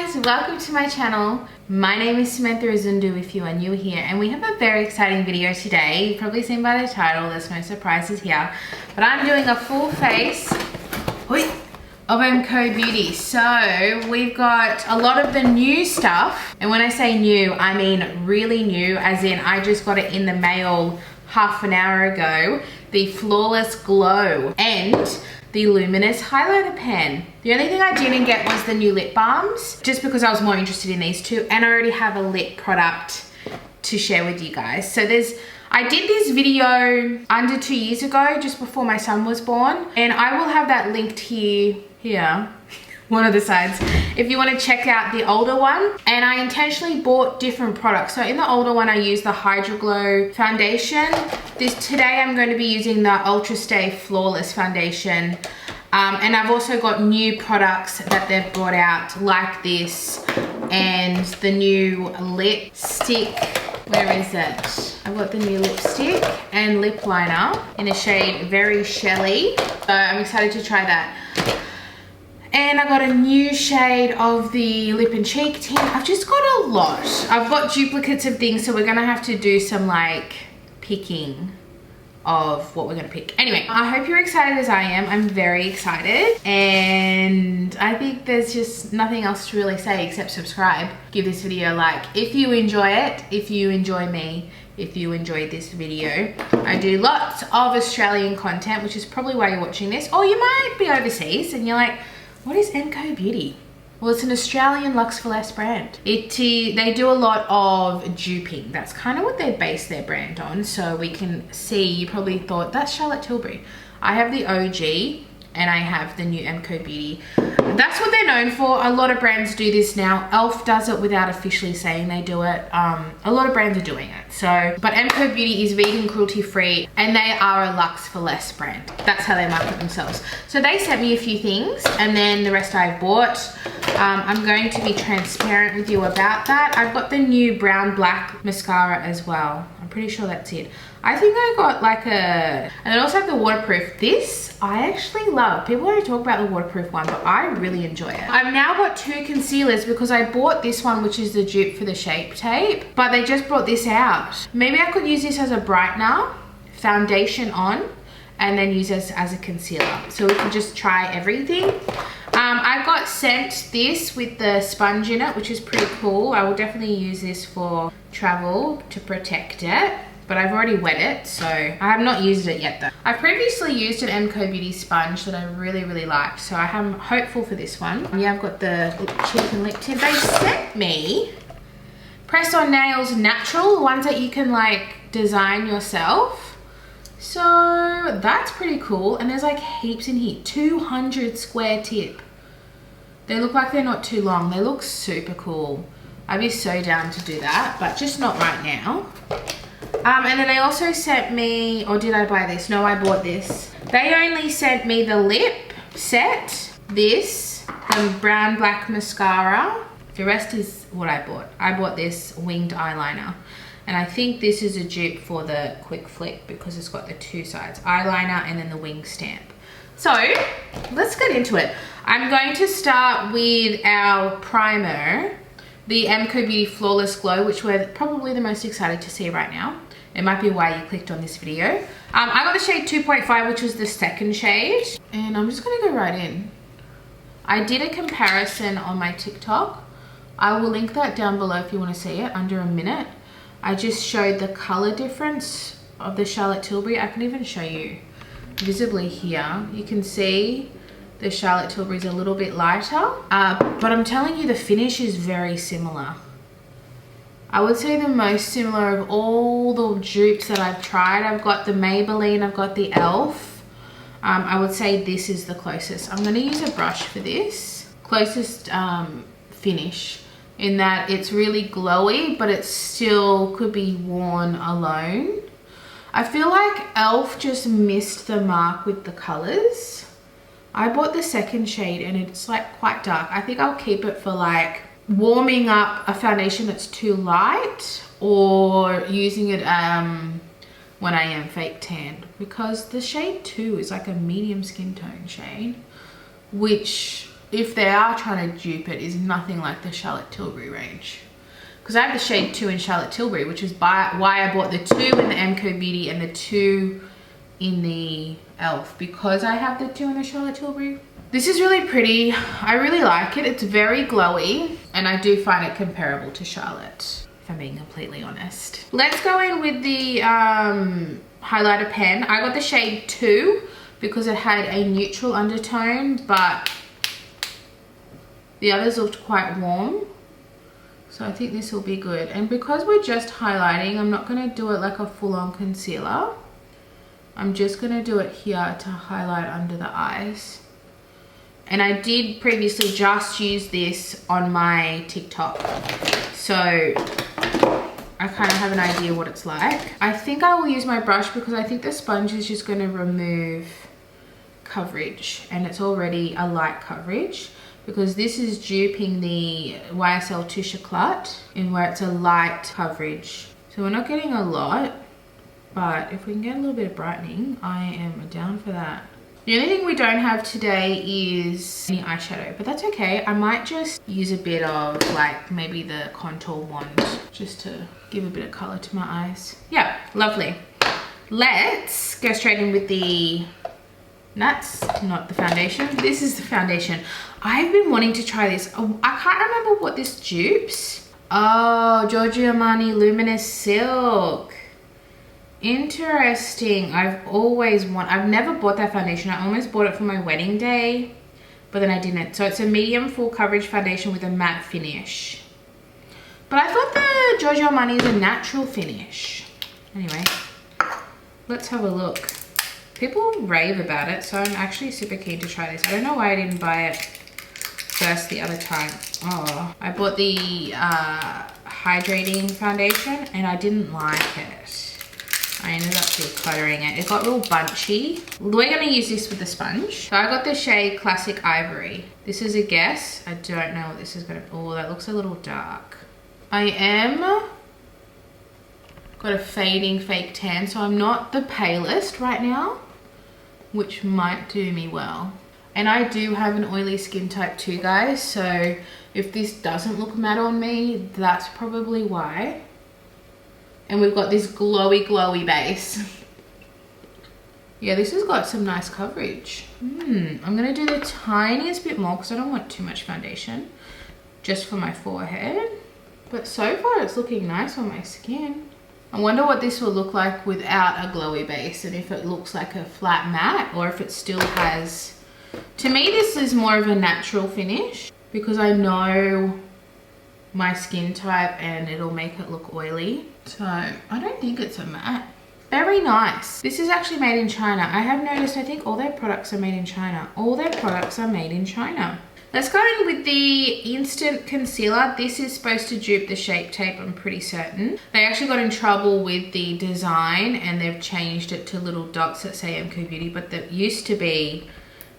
guys, welcome to my channel. My name is Samantha Azundu if you are new here, and we have a very exciting video today. You've probably seen by the title, there's no surprises here, but I'm doing a full face of MCO Beauty. So we've got a lot of the new stuff, and when I say new, I mean really new, as in I just got it in the mail half an hour ago. The Flawless Glow and the Luminous Highlighter Pen. The only thing I didn't get was the new lip balms, just because I was more interested in these two, and I already have a lip product to share with you guys. So I did this video under 2 years ago, just before my son was born, and I will have that linked here, one of the sides, if you want to check out the older one. And I intentionally bought different products. So in the older one, I used the Hydro Glow foundation. Today I'm going to be using the Ultra Stay Flawless foundation. And I've also got new products that they've brought out, like this, and the new lipstick. Where is it? I've got the new lipstick and lip liner in a shade Very Shelly. So I'm excited to try that. And I got a new shade of the lip and cheek tint. I've just got a lot. I've got duplicates of things, so we're gonna have to do some like picking of what we're gonna pick. Anyway, I hope you're excited as I am. I'm very excited, and I think there's just nothing else to really say except subscribe. Give this video a like if you enjoy it, if you enjoy me, if you enjoyed this video. I do lots of Australian content, which is probably why you're watching this. Or you might be overseas and you're like, what is MCO Beauty? Well, it's an Australian Luxe for Less brand. They do a lot of duping. That's kind of what they base their brand on. So we can see, you probably thought, that's Charlotte Tilbury. I have the OG and I have the new MCO Beauty. That's what they're known for. A lot of brands do this now. Elf does it without officially saying they do it. A lot of brands are doing it. So, but MCO Beauty is vegan, cruelty free, and they are a Luxe for Less brand. That's how they market themselves. So they sent me a few things, and then the rest I've bought. I'm going to be transparent with you about that. I've got the new brown black mascara as well. I'm pretty sure that's it. I think I got like and I also have the waterproof. This I actually love. People already talk about the waterproof one, but I really enjoy it. I've now got two concealers because I bought this one, which is the dupe for the Shape Tape, but they just brought this out. Maybe I could use this as a brightener, foundation on, and then use this as a concealer. So we can just try everything. I got sent this with the sponge in it, which is pretty cool. I will definitely use this for travel to protect it, but I've already wet it, so I have not used it yet though. I've previously used an MCO Beauty sponge that I really liked, so I am hopeful for this one. Yeah, I've got the cheek and lip tint. They sent me press on nails natural, ones that you can like design yourself. So that's pretty cool, and there's like heaps in here. 200 square tip. They look like they're not too long. They look super cool. I'd be so down to do that, but just not right now. And then they also sent me, or did I buy this? No, I bought this. They only sent me the lip set, this, the brown black mascara. The rest is what I bought. I bought this winged eyeliner. And I think this is a dupe for the Quick Flick because it's got the two sides, eyeliner and then the wing stamp. So let's get into it. I'm going to start with our primer, the MCO Beauty Flawless Glow, which we're probably the most excited to see right now. It might be why you clicked on this video. I got the shade 2.5, which was the second shade. And I'm just gonna go right in. I did a comparison on my TikTok. I will link that down below if you wanna see it, under a minute. I just showed the color difference of the Charlotte Tilbury. I can even show you visibly here. You can see the Charlotte Tilbury is a little bit lighter, but I'm telling you the finish is very similar. I would say the most similar of all the dupes that I've tried. I've got the Maybelline, I've got the e.l.f. I would say this is the closest. I'm gonna use a brush for this. Closest finish, in that it's really glowy, but it still could be worn alone. I feel like e.l.f. just missed the mark with the colors. I bought the second shade and it's like quite dark. I think I'll keep it for like warming up a foundation that's too light, or using it when I am fake tanned, because the shade 2 is like a medium skin tone shade, which if they are trying to dupe it, is nothing like the Charlotte Tilbury range. Because I have the shade 2 in Charlotte Tilbury, which is why I bought the 2 in the MCO Beauty and the 2 in the e.l.f. because I have the 2 in the Charlotte Tilbury. This is really pretty. I really like it. It's very glowy and I do find it comparable to Charlotte, if I'm being completely honest. Let's go in with the highlighter pen. I got the shade 2 because it had a neutral undertone, but the others looked quite warm. So I think this will be good. And because we're just highlighting, I'm not going to do it like a full-on concealer. I'm just going to do it here to highlight under the eyes. And I did previously just use this on my TikTok. So I kind of have an idea what it's like. I think I will use my brush because I think the sponge is just going to remove coverage. And it's already a light coverage, because this is duping the YSL Touche Éclat in where it's a light coverage. So we're not getting a lot, but if we can get a little bit of brightening, I am down for that. The only thing we don't have today is any eyeshadow, but that's okay. I might just use a bit of like maybe the contour wand just to give a bit of color to my eyes. Yeah, lovely. Let's go straight in with the nuts, not the foundation. This is the foundation. I've been wanting to try this. Oh, I can't remember what this dupes. Oh, Giorgio Armani Luminous Silk. Interesting. I've never bought that foundation. I almost bought it for my wedding day, but then I didn't. So it's a medium full coverage foundation with a matte finish. But I thought the Giorgio Armani is a natural finish. Anyway, let's have a look. People rave about it, so I'm actually super keen to try this. I don't know why I didn't buy it first the other time. Oh, I bought the hydrating foundation and I didn't like it. I ended up decluttering it. It got real bunchy. We're gonna use this with the sponge. So I got the shade Classic Ivory. This is a guess. I don't know what this is gonna, oh, that looks a little dark. Got a fading fake tan, so I'm not the palest right now, which might do me well. And I do have an oily skin type too, guys, so if this doesn't look matte on me, that's probably why. And we've got this glowy base. Yeah, this has got some nice coverage. I'm gonna do the tiniest bit more because I don't want too much foundation, just for my forehead. But so far it's looking nice on my skin. I wonder what this will look like without a glowy base, and if it looks like a flat matte or if it still has... To me, this is more of a natural finish because I know my skin type and it'll make it look oily. So I don't think it's a matte. Very nice. This is actually made in China. I have noticed, I think all their products are made in China. All their products are made in China. Let's go in with the Instant Concealer. This is supposed to dupe the Shape Tape, I'm pretty certain. They actually got in trouble with the design and they've changed it to little dots that say MCO Beauty, but that used to be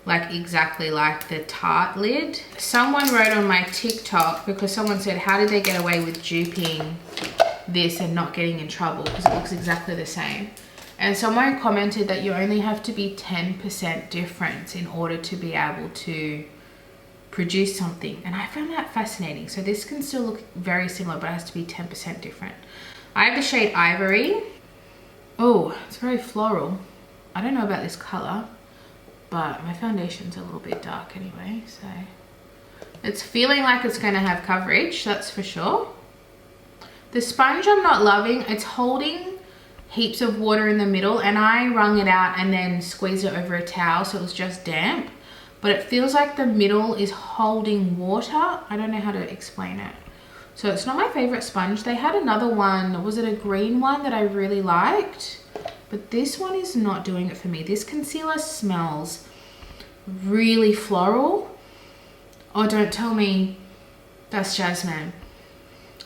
like exactly like the Tarte lid. Someone wrote on my TikTok, because someone said, how did they get away with duping this and not getting in trouble because it looks exactly the same. And someone commented that you only have to be 10% difference in order to be able to produce something, and I found that fascinating. So this can still look very similar, but it has to be 10% different. I have the shade Ivory. Oh, it's very floral. I don't know about this color, but my foundation's a little bit dark anyway, so it's feeling like it's going to have coverage, that's for sure. The sponge I'm not loving. It's holding heaps of water in the middle, and I wrung it out and then squeezed it over a towel so it was just damp. But it feels like the middle is holding water. I don't know how to explain it. So it's not my favorite sponge. They had another one, was it a green one that I really liked? But this one is not doing it for me. This concealer smells really floral. Oh, don't tell me that's jasmine.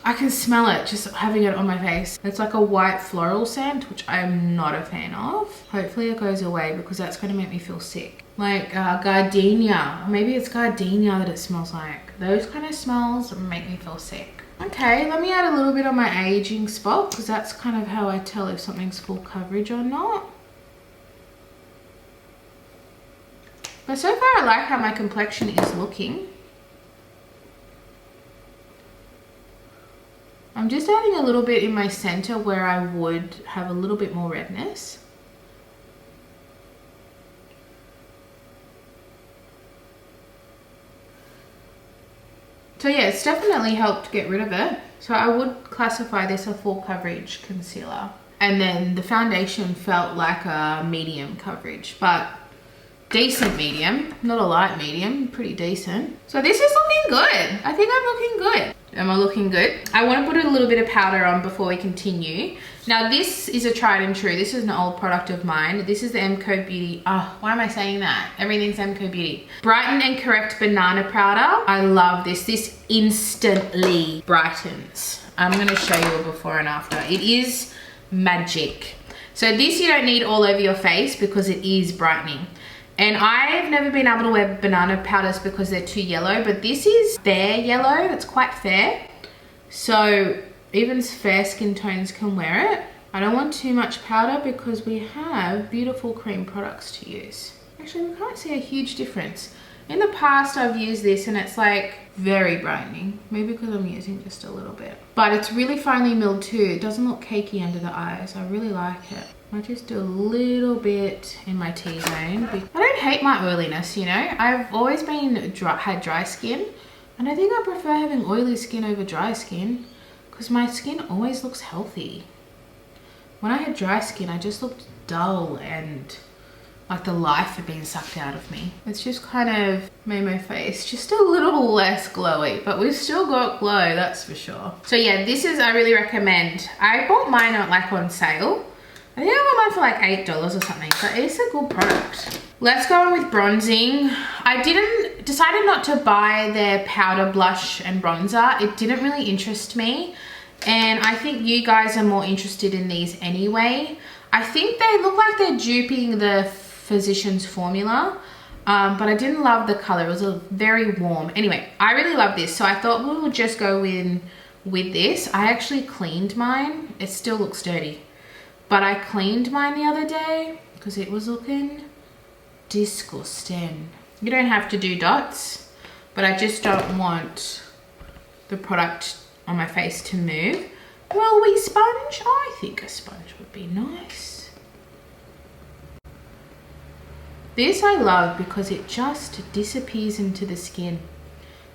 I can smell it just having it on my face. It's like a white floral scent, which I'm not a fan of. Hopefully it goes away because that's going to make me feel sick. Like gardenia. Maybe it's gardenia that it smells like. Those kind of smells make me feel sick. Okay, let me add a little bit on my aging spot because that's kind of how I tell if something's full coverage or not. But so far I like how my complexion is looking. I'm just adding a little bit in my center where I would have a little bit more redness. So yeah, it's definitely helped get rid of it. So I would classify this a full coverage concealer. And then the foundation felt like a medium coverage, but decent medium, not a light medium, pretty decent. So this is looking good. I think I'm looking good. Am I looking good? I want to put a little bit of powder on before we continue. Now this is a tried and true. This is an old product of mine. This is the MCO Beauty. Oh, why am I saying that? Everything's MCO Beauty. Brighten and Correct Banana Powder. I love this. This instantly brightens. I'm going to show you a before and after. It is magic. So this you don't need all over your face because it is brightening. And I've never been able to wear banana powders because they're too yellow, but this is fair yellow. It's quite fair. So even fair skin tones can wear it. I don't want too much powder because we have beautiful cream products to use. Actually, we can't see a huge difference. In the past, I've used this and it's like very brightening. Maybe because I'm using just a little bit. But it's really finely milled too. It doesn't look cakey under the eyes. I really like it. I just do a little bit in my T-zone. I don't hate my oiliness, you know. I've always had dry skin. And I think I prefer having oily skin over dry skin because my skin always looks healthy. When I had dry skin, I just looked dull and like the life had been sucked out of me. It's just kind of made my face just a little less glowy, but we've still got glow, that's for sure. So yeah, this is, I really recommend. I bought mine on sale. I think I got mine for like $8 or something, but it's a good product. Let's go on with bronzing. I decided not to buy their powder blush and bronzer. It didn't really interest me. And I think you guys are more interested in these anyway. I think they look like they're duping the Physicians Formula, but I didn't love the color. It was a very warm. Anyway, I really love this, so I thought we would just go in with this. I actually cleaned mine. It still looks dirty, but I cleaned mine the other day because it was looking disgusting. You don't have to do dots, but I just don't want the product on my face to move. Will we sponge? I think a sponge would be nice. This I love because it just disappears into the skin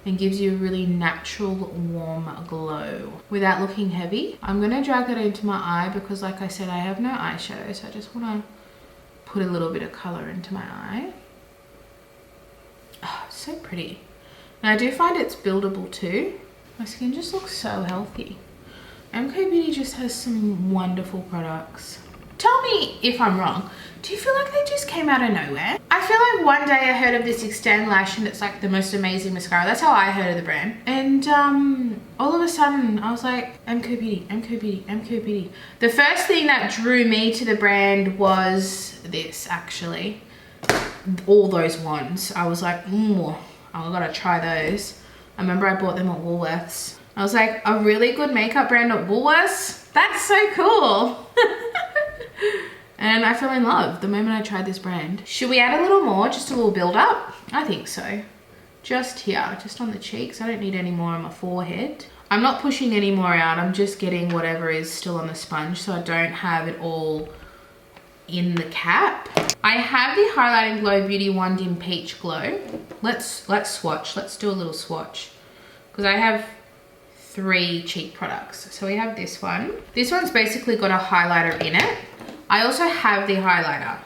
and gives you a really natural warm glow without looking heavy. I'm gonna drag it into my eye because like I said, I have no eyeshadow, so I just wanna put a little bit of color into my eye. Oh, so pretty. And I do find it's buildable too. My skin just looks so healthy. MCO Beauty just has some wonderful products. Tell me if I'm wrong. Do you feel like they just came out of nowhere? I feel like one day I heard of this Extend Lash and it's like the most amazing mascara. That's how I heard of the brand. And all of a sudden I was like, MCO Beauty, MCO Beauty, MCO Beauty. The first thing that drew me to the brand was this actually. All those ones. I was like, I gotta try those. I remember I bought them at Woolworths. I was like, a really good makeup brand at Woolworths? That's so cool. And I fell in love the moment I tried this brand. Should we add a little more, just a little build up? I think so. Just here, just on the cheeks. I don't need any more on my forehead. I'm not pushing any more out. I'm just getting whatever is still on the sponge so I don't have it all in the cap. I have the Highlight & Glow Beauty One Dim Peach Glow. Let's swatch. Let's do a little swatch. Because I have 3 cheek products. So we have this one. This one's basically got a highlighter in it. I also have the highlighter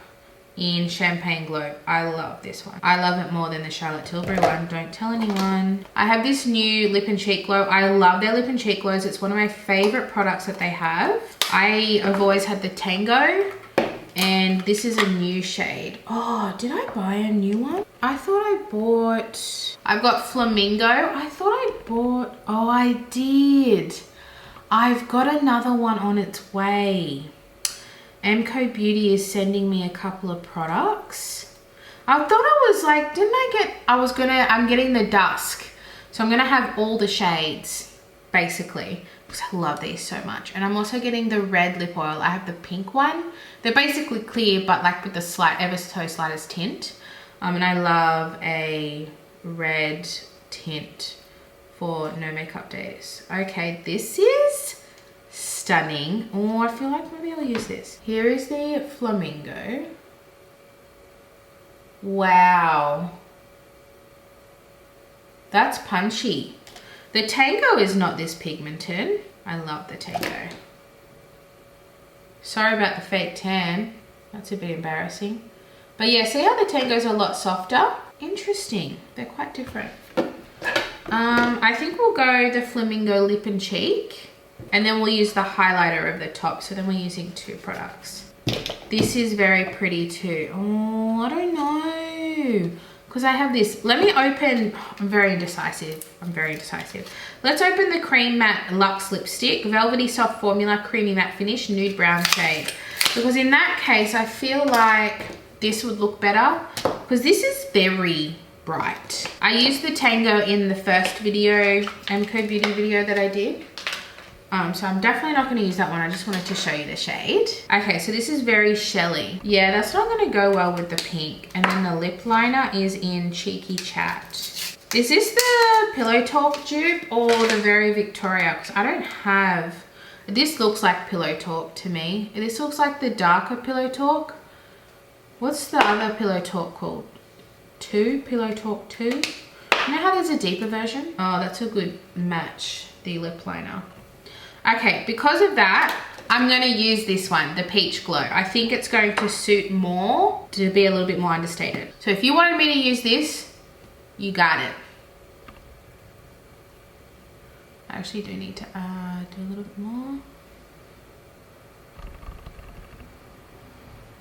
in Champagne Glow. I love this one. I love it more than the Charlotte Tilbury one. Don't tell anyone. I have this new Lip and Cheek Glow. I love their Lip and Cheek Glows. It's one of my favorite products that they have. I have always had the Tango. And this is a new shade. Oh, did I buy a new one? I thought I bought, I've got Flamingo. I thought I bought, oh, I did. I've got another one on its way. MCO Beauty is sending me a couple of products. I thought I was like, I'm getting the dusk. So I'm gonna have all the shades, basically. Because I love these so much. And I'm also getting the red lip oil. I have the pink one. They're basically clear, but like with the slight, ever so slightest tint. And I love a red tint for no makeup days. Okay, this is stunning. Oh, I feel like maybe I'll use this. Here is the Flamingo. Wow. That's punchy. The Tango is not this pigmented. I love the Tango. Sorry about the fake tan. That's a bit embarrassing. But yeah, see how the Tango's a lot softer? Interesting. They're quite different. I think we'll go the Flamingo Lip and Cheek. And then we'll use the highlighter over the top. So then we're using 2 products. This is very pretty too. Oh, I don't know. Because I have this. Let me open. I'm very indecisive. Let's open the Cream Matte Luxe Lipstick. Velvety Soft Formula, Creamy Matte Finish, Nude Brown Shade. Because in that case, I feel like this would look better. Because this is very bright. I used the Tango in the first video, MCO Beauty video that I did. So I'm definitely not going to use that one. I just wanted to show you the shade. Okay, so this is very Shelly. Yeah, that's not going to go well with the pink. And then the lip liner is in Cheeky Chat. Is this the Pillow Talk dupe or the Very Victoria? Because I don't have... This looks like Pillow Talk to me. This looks like the darker Pillow Talk. What's the other Pillow Talk called? Pillow Talk 2? You know how there's a deeper version? Oh, that's a good match, the lip liner. Okay, because of that, I'm going to use this one, the Peach Glow. I think it's going to suit more, to be a little bit more understated. So if you wanted me to use this, you got it. I actually do need to do a little bit more.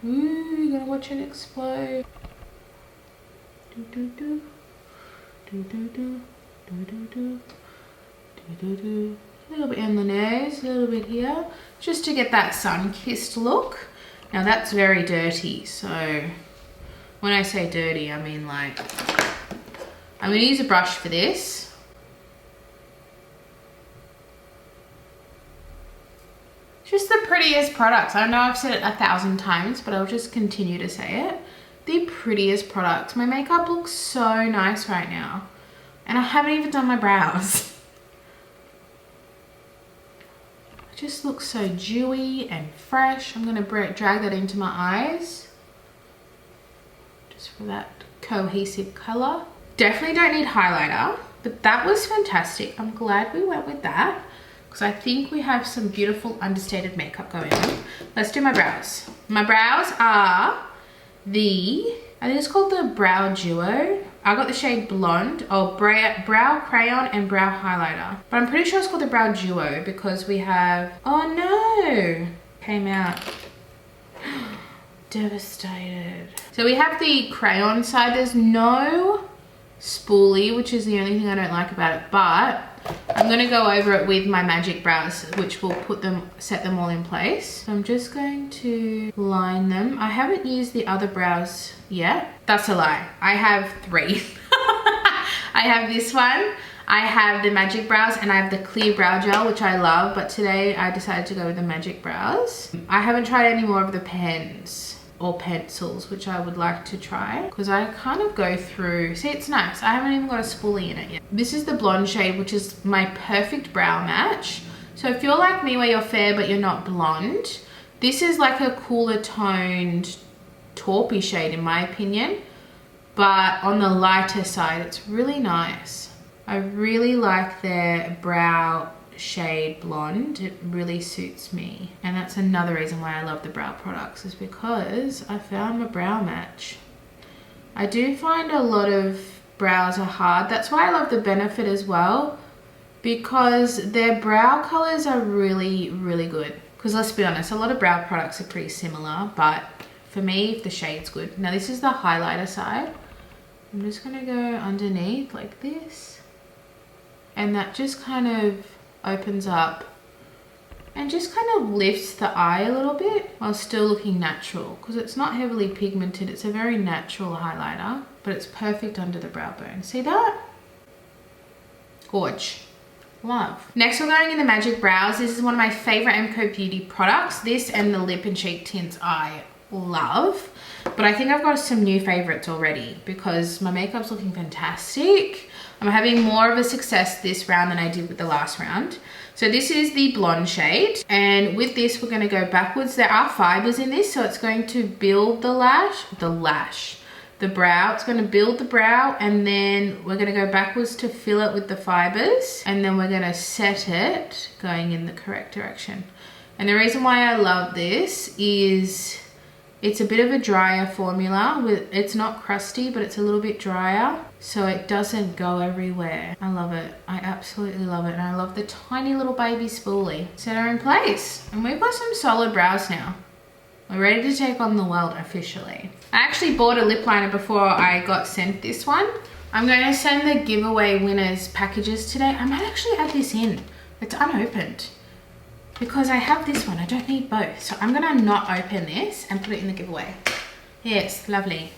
Ooh, you gotta watch it explode. Do do do. Do do do. Do do do. Do do do. A little bit in the nose, a little bit here, just to get that sun-kissed look. Now that's very dirty, so when I say dirty, I mean like, I'm gonna use a brush for this. Just the prettiest products. I know I've said it 1,000 times, but I'll just continue to say it. The prettiest products. My makeup looks so nice right now. And I haven't even done my brows. Just looks so dewy and fresh. I'm going to drag that into my eyes just for that cohesive color. Definitely don't need highlighter, but that was fantastic. I'm glad we went with that because I think we have some beautiful understated makeup going on. Let's do my brows. My brows are I think it's called the Brow Duo. I got the shade Blonde, Brow Crayon and Brow Highlighter. But I'm pretty sure it's called the Brow Duo because we have, oh no, came out. Devastated. So we have the crayon side. There's no spoolie, which is the only thing I don't like about it, but I'm gonna go over it with my magic brows, which will set them all in place. So I'm just going to line them. I haven't used the other brows yet. That's a lie. I have 3. I have this one, I have the magic brows, and I have the clear brow gel, which I love, but today I decided to go with the magic brows. I haven't tried any more of the pens or pencils, which I would like to try because I kind of go through. See, it's nice. I haven't even got a spoolie in it yet. This is the blonde shade, which is my perfect brow match. So if you're like me where you're fair but you're not blonde, this is like a cooler toned taupey shade in my opinion, but on the lighter side it's really nice. I really like their brow shade Blonde. It really suits me, and that's another reason why I love the brow products, is because I found my brow match. I do find a lot of brows are hard. That's why I love the Benefit as well, because their brow colors are really good. Because let's be honest, a lot of brow products are pretty similar, but for me, if the shade's good. Now this is the highlighter side. I'm just gonna go underneath like this, and that just kind of opens up and just kind of lifts the eye a little bit while still looking natural, because it's not heavily pigmented. It's a very natural highlighter, but it's perfect under the brow bone. See that? Gorge. Love. Next we're going in the Magic Brows. This is one of my favorite MCO Beauty products. This and the Lip and Cheek tints I love. But I think I've got some new favorites already because my makeup's looking fantastic. I'm having more of a success this round than I did with the last round. So this is the blonde shade, and with this we're going to go backwards. There are fibers in this, so it's going to build the brow. It's going to build the brow, and then we're going to go backwards to fill it with the fibers, and then we're going to set it going in the correct direction. And the reason why I love this is it's a bit of a drier formula. It's not crusty, but it's a little bit drier, so it doesn't go everywhere. I love it. I absolutely love it. And I love the tiny little baby spoolie. Set her in place. And we've got some solid brows now. We're ready to take on the world officially. I actually bought a lip liner before I got sent this one. I'm going to send the giveaway winners packages today. I might actually add this in. It's unopened. Because I have this one, I don't need both. So I'm gonna not open this and put it in the giveaway. Yes, lovely.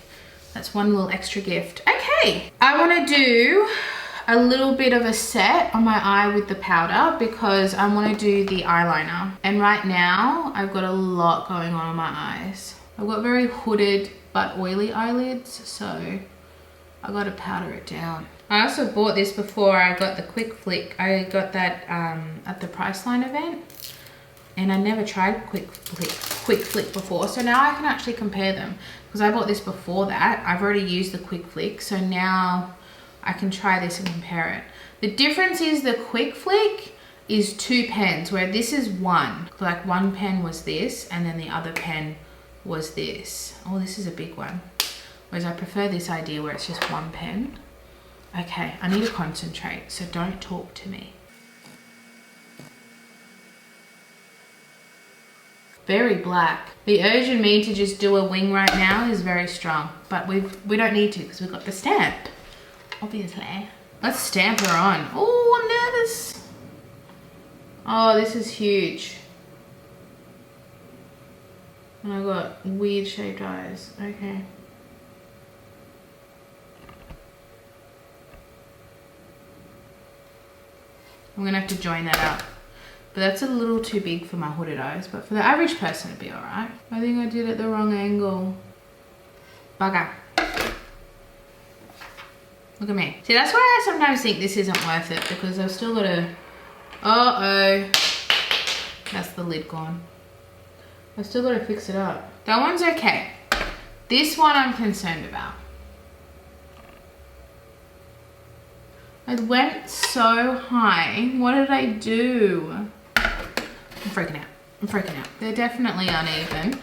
That's one little extra gift. Okay, I wanna do a little bit of a set on my eye with the powder because I wanna do the eyeliner. And right now, I've got a lot going on my eyes. I've got very hooded but oily eyelids, so I gotta powder it down. I also bought this before I got the Quick Flick. I got that at the Priceline event, and I never tried Quick Flick before, so now I can actually compare them because I bought this before that. I've already used the Quick Flick, so now I can try this and compare it. The difference is the Quick Flick is 2 pens, where this is one. Like one pen was this, and then the other pen was this. Oh, this is a big one. Whereas I prefer this idea where it's just one pen. Okay, I need to concentrate, so don't talk to me. Very black. The urge in me to just do a wing right now is very strong, but we don't need to because we've got the stamp, obviously. Let's stamp her on. Oh, I'm nervous. Oh, this is huge. And I've got weird shaped eyes. Okay. I'm gonna have to join that up. But that's a little too big for my hooded eyes, but for the average person it'd be alright. I think I did it the wrong angle. Bugger. Look at me. See, that's why I sometimes think this isn't worth it, because I've still got to... Uh-oh. That's the lid gone. I've still got to fix it up. That one's okay. This one I'm concerned about. I went so high. What did I do? I'm freaking out. I'm freaking out. They're definitely uneven.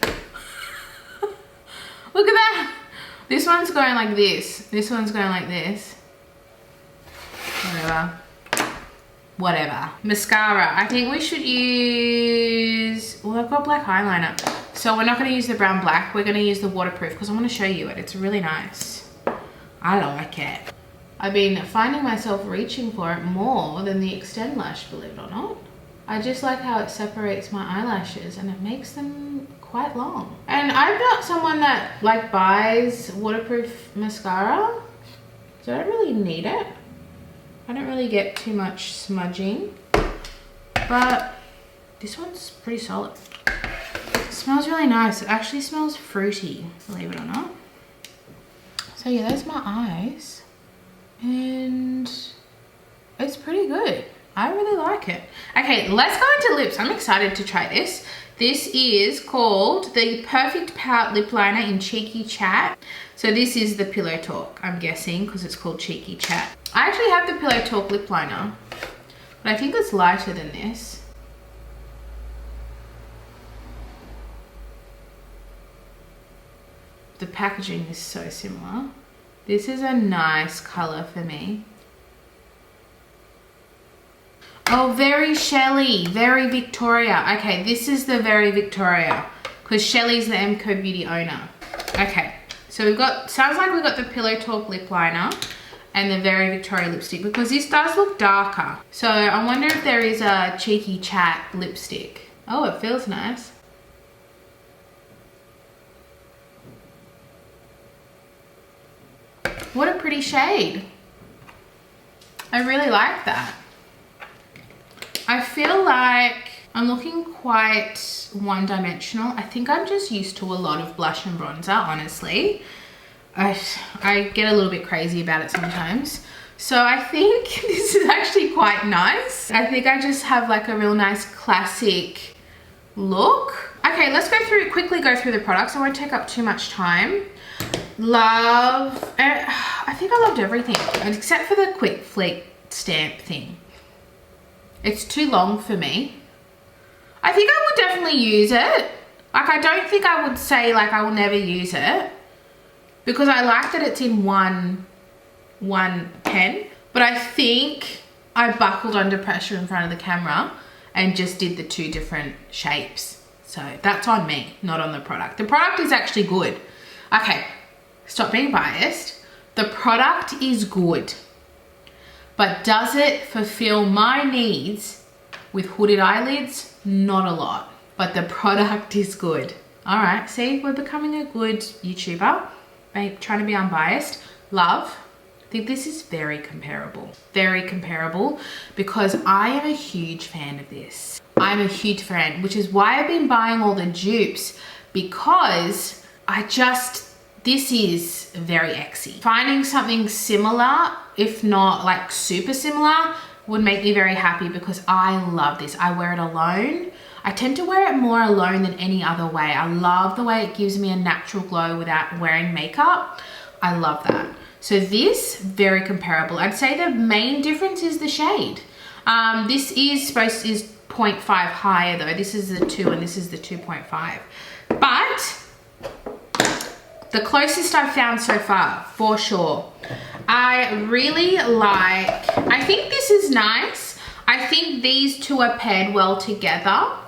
Look at that. This one's going like this. This one's going like this. Whatever. Whatever. Mascara. I think we should use... Well, I've got black eyeliner. So we're not going to use the brown black. We're going to use the waterproof because I want to show you it. It's really nice. I like it. I've been finding myself reaching for it more than the Extend Lash, believe it or not. I just like how it separates my eyelashes and it makes them quite long. And I'm not someone that like buys waterproof mascara, so I don't really need it. I don't really get too much smudging, but this one's pretty solid. It smells really nice. It actually smells fruity, believe it or not. So yeah, there's my eyes. And it's pretty good. I really like it. Okay, let's go into lips. I'm excited to try this. This is called the Perfect Pout Lip Liner in Cheeky Chat. So this is the Pillow Talk, I'm guessing, because it's called Cheeky Chat. I actually have the Pillow Talk lip liner, but I think it's lighter than this. The packaging is so similar. This is a nice color for me. Oh, very Shelley, very Victoria. Okay, this is the very Victoria because Shelley's the MCO Beauty owner. Okay, so we've got, sounds like we've got the Pillow Talk lip liner and the very Victoria lipstick because this does look darker. So I wonder if there is a Cheeky Chat lipstick. Oh, it feels nice. What a pretty shade. I really like that. I feel like I'm looking quite one-dimensional. I think I'm just used to a lot of blush and bronzer, honestly. I get a little bit crazy about it sometimes. So I think this is actually quite nice. I think I just have like a real nice classic look. Okay, let's quickly go through the products. I won't take up too much time. I think I loved everything except for the quick flick stamp thing. It's too long for me. I think I would definitely use it. Like, I don't think I would say like I will never use it, because I like that it's in one pen. But I think I buckled under pressure in front of the camera and just did the two different shapes. So that's on me, not on the product. The product is actually good. Okay, stop being biased. The product is good, but does it fulfill my needs with hooded eyelids? Not a lot, but the product is good. All right, see, we're becoming a good YouTuber, trying to be unbiased. Love. I think this is very comparable, because I am a huge fan of this. I'm a huge fan, which is why I've been buying all the dupes, because this is very Xy. Finding something similar, if not like super similar, would make me very happy, because I love this. I wear it alone. I tend to wear it more alone than any other way. I love the way it gives me a natural glow without wearing makeup. I love that. So this, very comparable. I'd say the main difference is the shade. This is 0.5 higher though. This is the 2 and this is the 2.5. But the closest I've found so far, for sure. I really like, I think this is nice. I think these two are paired well together.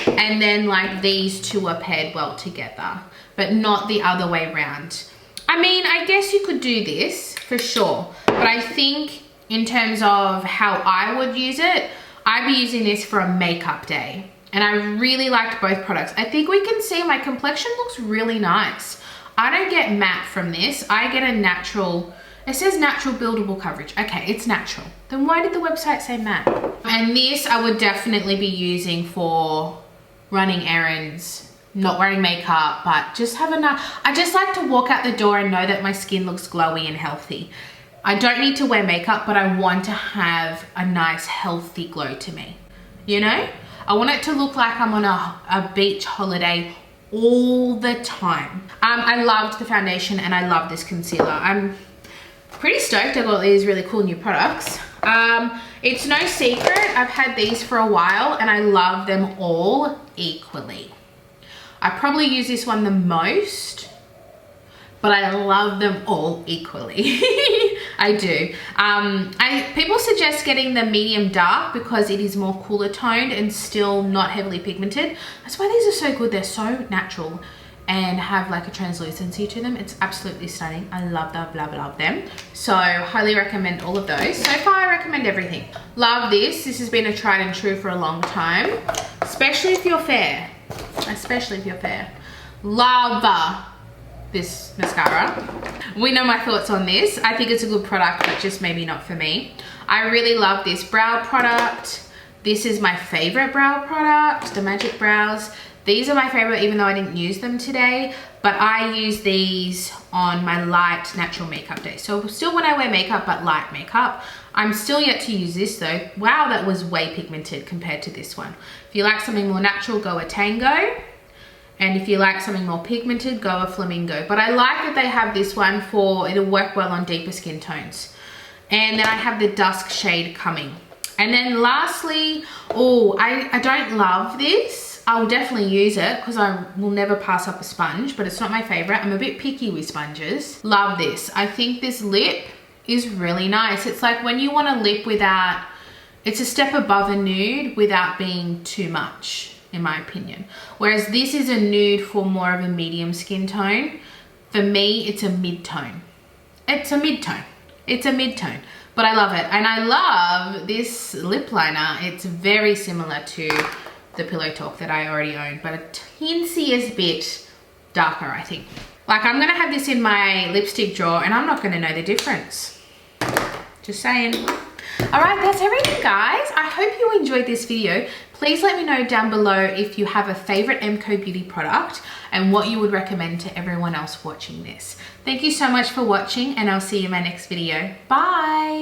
And then like these two are paired well together, but not the other way around. I mean, I guess you could do this for sure. But I think in terms of how I would use it, I'd be using this for a makeup day. And I really liked both products. I think we can see my complexion looks really nice. I don't get matte from this. I get a natural, it says natural buildable coverage. Okay, it's natural. Then why did the website say matte? And this I would definitely be using for running errands, not wearing makeup, but just have I just like to walk out the door and know that my skin looks glowy and healthy. I don't need to wear makeup, but I want to have a nice healthy glow to me. You know? I want it to look like I'm on a beach holiday all the time. I loved the foundation and I love this concealer. I'm pretty stoked I got these really cool new products. It's no secret, I've had these for a while and I love them all equally. I probably use this one the most, but I love them all equally. I do. People suggest getting the medium dark because it is more cooler toned and still not heavily pigmented. That's why these are so good. They're so natural and have like a translucency to them. It's absolutely stunning. I love them. So highly recommend all of those. So far I recommend everything. Love this. This has been a tried and true for a long time, especially if you're fair. Love this mascara. We know my thoughts on this. I think it's a good product, but just maybe not for me. I really love this brow product. This is my favorite brow product, the Magic Brows. These are my favorite, even though I didn't use them today, but I use these on my light natural makeup day. So still when I wear makeup, but light makeup. I'm still yet to use this though. Wow, that was way pigmented compared to this one. If you like something more natural, go a Tango. And if you like something more pigmented, go a Flamingo. But I like that they have this one for, it'll work well on deeper skin tones. And then I have the dusk shade coming. And then lastly, I don't love this. I'll definitely use it because I will never pass up a sponge, but it's not my favorite. I'm a bit picky with sponges. Love this. I think this lip is really nice. It's like when you want a lip without, it's a step above a nude without being too much, in my opinion. Whereas this is a nude for more of a medium skin tone. For me, it's a mid-tone. It's a mid-tone, but I love it. And I love this lip liner. It's very similar to the Pillow Talk that I already own, but a teensiest bit darker, I think. Like, I'm gonna have this in my lipstick drawer and I'm not gonna know the difference. Just saying. All right, that's everything, guys. I hope you enjoyed this video. Please let me know down below if you have a favorite MCO Beauty product and what you would recommend to everyone else watching this. Thank you so much for watching, and I'll see you in my next video. Bye.